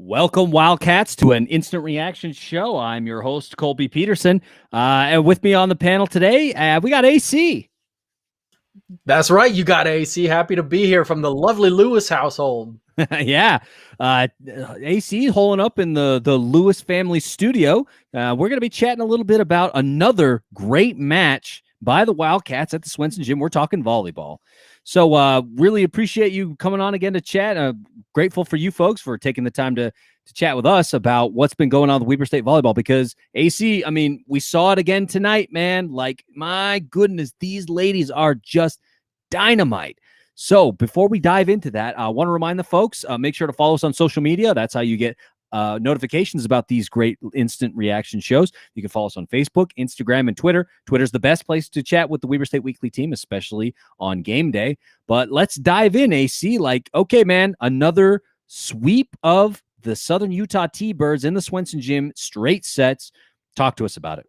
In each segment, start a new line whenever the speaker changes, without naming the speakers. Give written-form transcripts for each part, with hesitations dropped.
Welcome, Wildcats, to an instant reaction show. I'm your host, Colby Peterson. And with me on the panel today, we got AC.
That's right. You got AC. Happy to be here from the lovely Lewis household.
Yeah. AC holing up in the Lewis family studio. We're going to be chatting a little bit about another great match by the Wildcats at the Swenson Gym. We're talking volleyball. So really appreciate you coming on again to chat. Grateful for you folks for taking the time to chat with us about what's been going on with Weber State volleyball, because AC, I mean, we saw it again tonight, man. Like, my goodness, these ladies are just dynamite. So before we dive into that, I want to remind the folks, make sure to follow us on social media. That's how you get notifications about these great instant reaction shows. You can follow us on Facebook, Instagram, and Twitter. Twitter's the best place to chat with the Weber State Weekly team, especially on game day. But let's dive in, AC. Like, okay, man, another sweep of the Southern Utah T-Birds in the Swenson Gym, straight sets. Talk to us about it.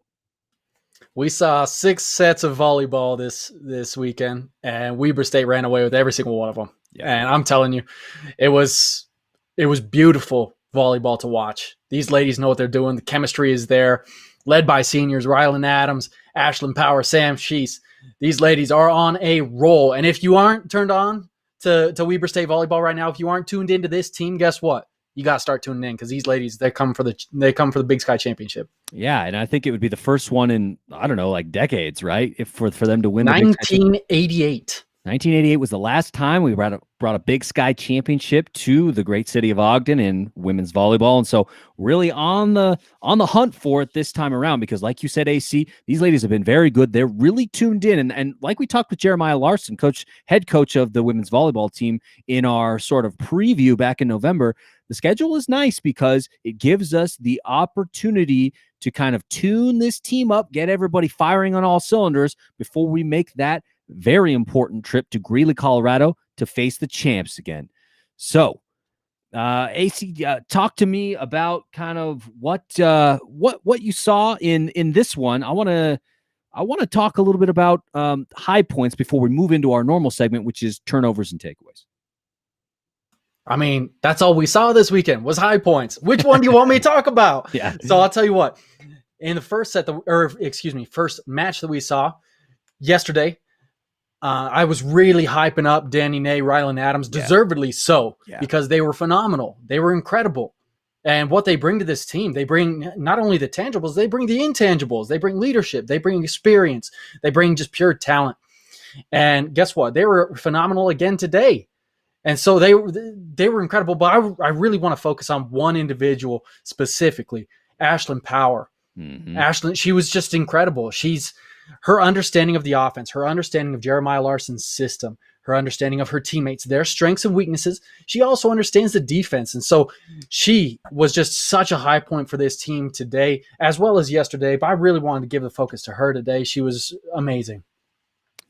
We saw 6 sets of volleyball this weekend, and Weber State ran away with every single one of them. Yeah. And I'm telling you, it was beautiful volleyball to watch. These ladies know what they're doing. The chemistry is there, led by seniors Rylan Adams, Ashlyn Power, Sam Sheese. These ladies are on a roll. And if you aren't turned on to Weber State volleyball right now, if you aren't tuned into this team, guess what? You got to start tuning in, because these ladies, they come for the Big Sky Championship.
Yeah, and I think it would be the first one in, I don't know, like decades, right? If for them to win.
1988.
1988 was the last time we brought a Big Sky Championship to the great city of Ogden in women's volleyball. And so really on the hunt for it this time around, because like you said, AC, these ladies have been very good. They're really tuned in. And like we talked with Jeremiah Larson, head coach of the women's volleyball team, in our sort of preview back in November, the schedule is nice because it gives us the opportunity to kind of tune this team up, get everybody firing on all cylinders before we make that very important trip to Greeley, Colorado, to face the champs again. So, AC, talk to me about kind of what you saw in this one. I want to talk a little bit about high points before we move into our normal segment, which is turnovers and takeaways.
I mean, that's all we saw this weekend was high points. Which one do you want me to talk about?
Yeah.
So I'll tell you what. In the first first match that we saw yesterday, I was really hyping up Danny Ney, Rylan Adams, deservedly so, because they were phenomenal. They were incredible. And what they bring to this team, they bring not only the tangibles, they bring the intangibles. They bring leadership. They bring experience. They bring just pure talent. And guess what? They were phenomenal again today. And so they were incredible. But I really want to focus on one individual specifically, Ashlyn Power. Mm-hmm. Ashlyn, she was just incredible. Her understanding of the offense, her understanding of Jeremiah Larson's system, her understanding of her teammates, their strengths and weaknesses. She also understands the defense. And so she was just such a high point for this team today, as well as yesterday. But I really wanted to give the focus to her today. She was amazing.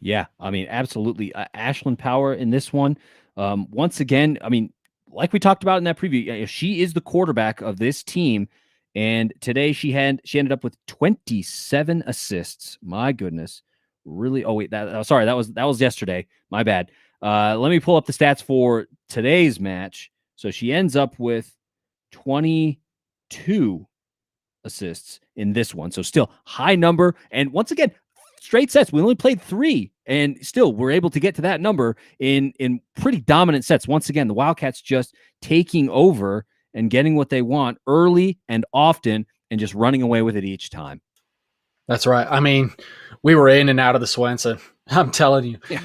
Yeah, I mean, absolutely. Ashlyn Power in this one. Once again, I mean, like we talked about in that preview, she is the quarterback of this team. And today she ended up with 27 assists. My goodness. Really? Oh, wait, that was yesterday. My bad. Let me pull up the stats for today's match. So she ends up with 22 assists in this one. So still high number. And once again, straight sets. We only played 3, and still we're able to get to that number in pretty dominant sets. Once again, the Wildcats just taking over and getting what they want early and often, and just running away with it each time.
That's right. I mean, we were in and out of the Swenson. I'm telling you. Yeah.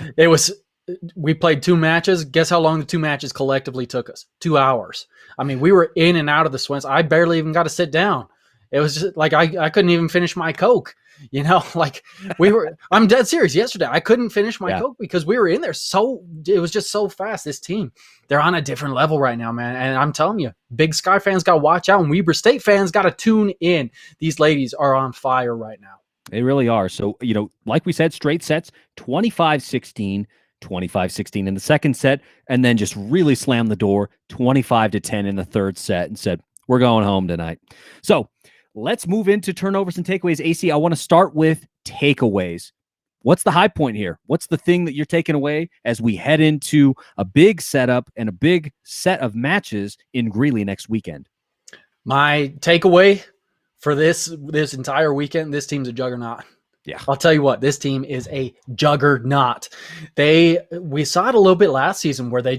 We played 2 matches. Guess how long the 2 matches collectively took us? 2 hours. I mean, we were in and out of the Swenson. I barely even got to sit down. It was just like I couldn't even finish my Coke. You know, like I'm dead serious. Yesterday, I couldn't finish my Coke because we were in there. It was just so fast. This team, they're on a different level right now, man. And I'm telling you, Big Sky fans got to watch out, and Weber State fans got to tune in. These ladies are on fire right now.
They really are. So, like we said, straight sets, 25-16, 25-16 in the second set, and then just really slammed the door, 25-10 in the third set, and said, we're going home tonight. So, let's move into turnovers and takeaways. AC, I want to start with takeaways. What's the high point here? What's the thing that you're taking away as we head into a big setup and a big set of matches in Greeley next weekend?
My takeaway for this entire weekend, this team's a juggernaut.
Yeah.
I'll tell you what, this team is a juggernaut. We saw it a little bit last season where they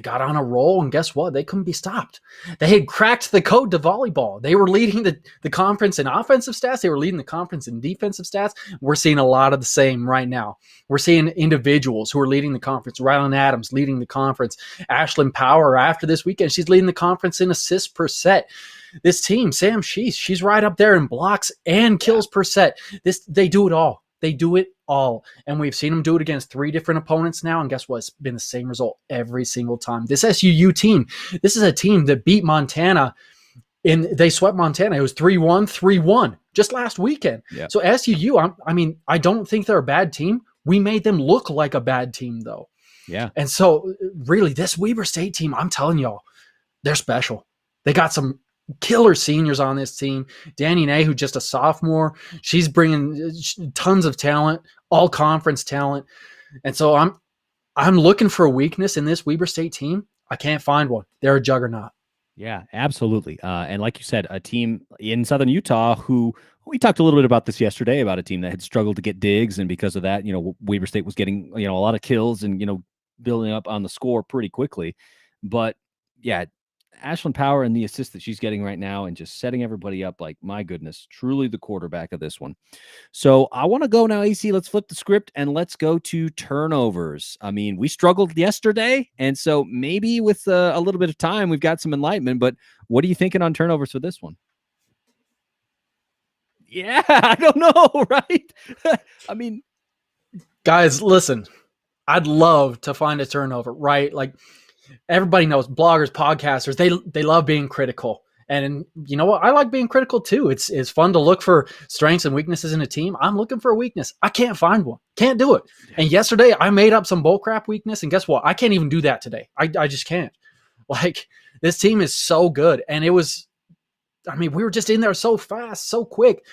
got on a roll, and guess what? They couldn't be stopped. They had cracked the code to volleyball. They were leading the conference in offensive stats. They were leading the conference in defensive stats. We're seeing a lot of the same right now. We're seeing individuals who are leading the conference. Rylan Adams leading the conference. Ashlyn Power, after this weekend, she's leading the conference in assists per set. This team, Sam she's right up there in blocks and kills per set. They do it all. They do it all. And we've seen them do it against 3 different opponents now. And guess what? It's been the same result every single time. This SUU team, this is a team that beat Montana. They swept Montana. It was 3-1, 3-1 just last weekend. Yep. So SUU, I don't think they're a bad team. We made them look like a bad team, though.
Yeah.
And so, really, this Weber State team, I'm telling y'all, they're special. They got some killer seniors on this team. Danny Nay, who's just a sophomore, she's bringing tons of talent, all conference talent. And so I'm looking for a weakness in this Weber State team. I can't find one. They're a juggernaut.
Yeah, absolutely. And like you said, a team in Southern Utah who we talked a little bit about this yesterday, about a team that had struggled to get digs. And because of that, Weber State was getting, a lot of kills and, building up on the score pretty quickly. But yeah, Ashlyn Power and the assist that she's getting right now and just setting everybody up, like, my goodness, truly the quarterback of this one. So I want to go now, AC. Let's flip the script and let's go to turnovers. I mean, we struggled yesterday, and so maybe with a little bit of time, we've got some enlightenment. But what are you thinking on turnovers for this one? Yeah, I don't know, right? I mean,
guys, listen, I'd love to find a turnover, right? Like, everybody knows bloggers, podcasters, they love being critical. And you know what? I like being critical too. It's fun to look for strengths and weaknesses in a team. I'm looking for a weakness. I can't find one. Can't do it. And yesterday I made up some bullcrap weakness, and guess what? I can't even do that today. I just can't. Like, this team is so good. And we were just in there so fast, so quick.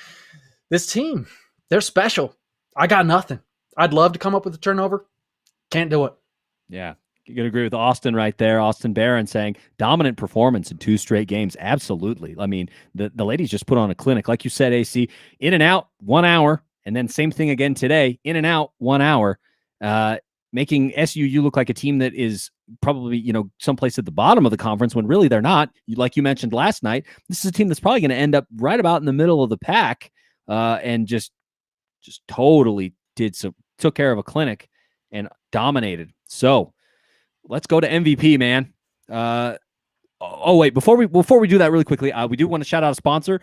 This team, they're special. I got nothing. I'd love to come up with a turnover. Can't do it.
Yeah. You're going to agree with Austin right there. Austin Barron saying dominant performance in 2 straight games. Absolutely. I mean, the ladies just put on a clinic. Like you said, AC, in and out, 1 hour. And then same thing again today, in and out, 1 hour, making SUU look like a team that is probably, someplace at the bottom of the conference when really they're not. Like you mentioned last night, this is a team that's probably going to end up right about in the middle of the pack, and just totally took care of a clinic and dominated. So let's go to MVP, man. Wait, before we do that really quickly, we do want to shout out a sponsor.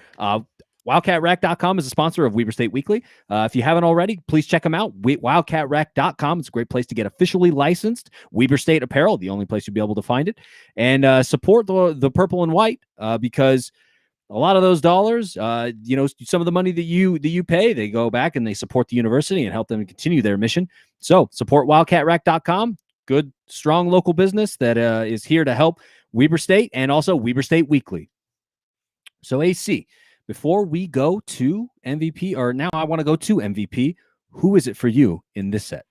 WildcatRack.com is a sponsor of Weber State Weekly. If you haven't already, please check them out. WildcatRack.com. It's a great place to get officially licensed Weber State apparel, the only place you'll be able to find it. And support the purple and white, because a lot of those dollars, some of the money that you pay, they go back and they support the university and help them continue their mission. So support WildcatRack.com. Good, strong local business that is here to help Weber State and also Weber State Weekly. So AC, before we go to MVP, or now I want to go to MVP, who is it for you in this set?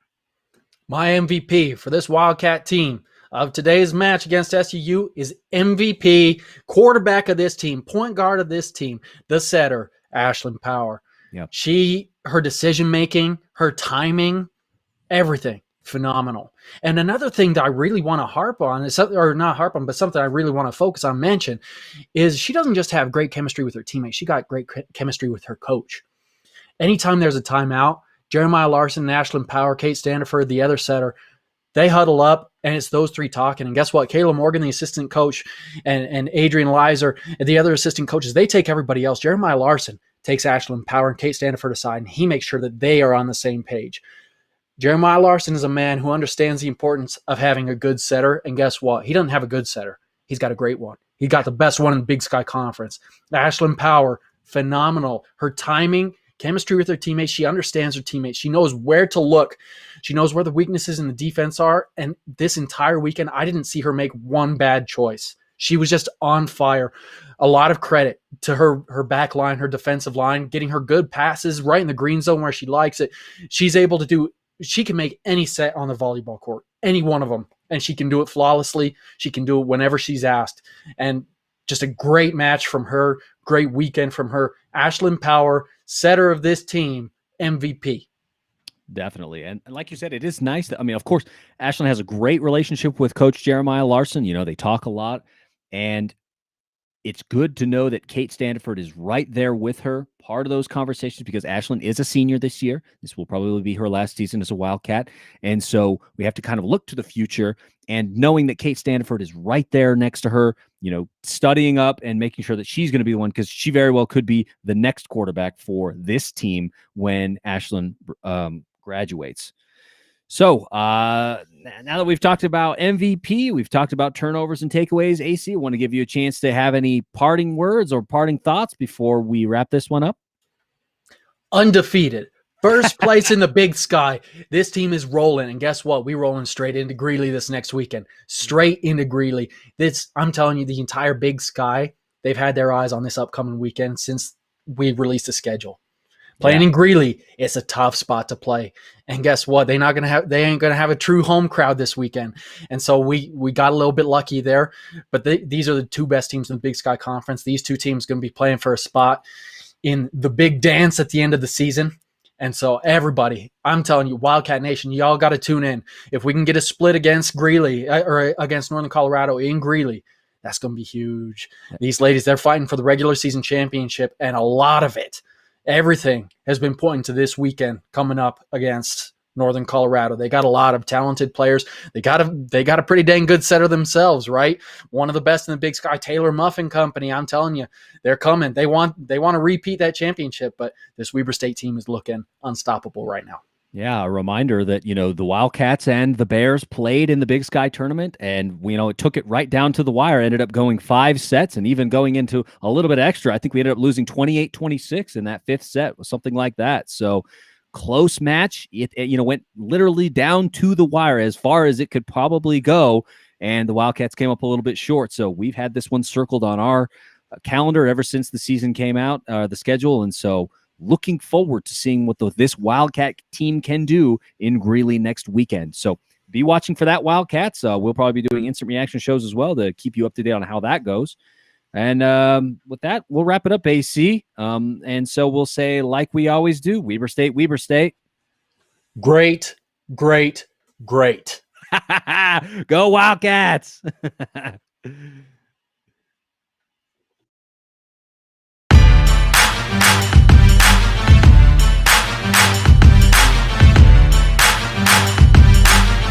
My MVP for this Wildcat team of today's match against SUU is MVP, quarterback of this team, point guard of this team, the setter, Ashlyn Power.
Yep.
Her decision-making, her timing, everything. Phenomenal. And another thing that I really want to harp on is something, or not harp on, but something I really want to focus on, mention, is she doesn't just have great chemistry with her teammates. She got great chemistry with her coach. Anytime there's a timeout, Jeremiah Larson, Ashlyn Power, Kate Standiford, the other setter, they huddle up and it's those 3 talking. And guess what? Kayla Morgan, the assistant coach, and Adrian Lizer, and the other assistant coaches, they take everybody else. Jeremiah Larson takes Ashlyn Power and Kate Standiford aside, and he makes sure that they are on the same page. Jeremiah Larson is a man who understands the importance of having a good setter. And guess what? He doesn't have a good setter. He's got a great one. He got the best one in the Big Sky Conference. Ashlyn Power, phenomenal. Her timing, chemistry with her teammates. She understands her teammates. She knows where to look. She knows where the weaknesses in the defense are. And this entire weekend, I didn't see her make one bad choice. She was just on fire. A lot of credit to her back line, her defensive line, getting her good passes right in the green zone where she likes it. She's able to do. She can make any set on the volleyball court, any one of them, and she can do it flawlessly. She can do it whenever she's asked. And just a great match from her, great weekend from her. Ashlyn Power, setter of this team, MVP.
Definitely. And like you said, it is nice that, I mean, of course, Ashlyn has a great relationship with Coach Jeremiah Larson. You know, they talk a lot, and it's good to know that Kate Standiford is right there with her, part of those conversations, because Ashlyn is a senior this year. This will probably be her last season as a Wildcat. And so we have to kind of look to the future, and knowing that Kate Standiford is right there next to her, you know, studying up and making sure that she's going to be the one, because she very well could be the next quarterback for this team when Ashlyn graduates. So now that we've talked about MVP, we've talked about turnovers and takeaways, AC, I want to give you a chance to have any parting words or parting thoughts before we wrap this one up.
Undefeated. First place in the Big Sky. This team is rolling. And guess what? We're rolling straight into Greeley this next weekend. Straight into Greeley. I'm telling you, the entire Big Sky, they've had their eyes on this upcoming weekend since we released the schedule. Playing in Greeley, it's a tough spot to play. And guess what? They ain't gonna have a true home crowd this weekend. And so we got a little bit lucky there. But these are the two best teams in the Big Sky Conference. These two teams are gonna be playing for a spot in the big dance at the end of the season. And so everybody, I'm telling you, Wildcat Nation, y'all got to tune in. If we can get a split against Greeley or against Northern Colorado in Greeley, that's going to be huge. These ladies, they're fighting for the regular season championship, and a lot of it, everything has been pointing to this weekend coming up against Northern Colorado. They got a lot of talented players. They got a pretty dang good setter themselves, right? One of the best in the Big Sky, Taylor Muffin Company. I'm telling you, they're coming. They want to repeat that championship, but this Weber State team is looking unstoppable right now.
Yeah, a reminder that, you know, the Wildcats and the Bears played in the Big Sky tournament, and, you know, it took it right down to the wire, ended up going 5 sets, and even going into a little bit extra. I think we ended up losing 28-26 in that 5th set, something like that. So close match. It you know, went literally down to the wire as far as it could probably go, and the Wildcats came up a little bit short. So we've had this one circled on our calendar ever since the season came out, the schedule, and so looking forward to seeing what this Wildcat team can do in Greeley next weekend. So be watching for that, Wildcats. We'll probably be doing instant reaction shows as well to keep you up to date on how that goes. And with that, we'll wrap it up, AC. And so we'll say, like we always do, Weber State, Weber State.
Great, great, great.
Go Wildcats.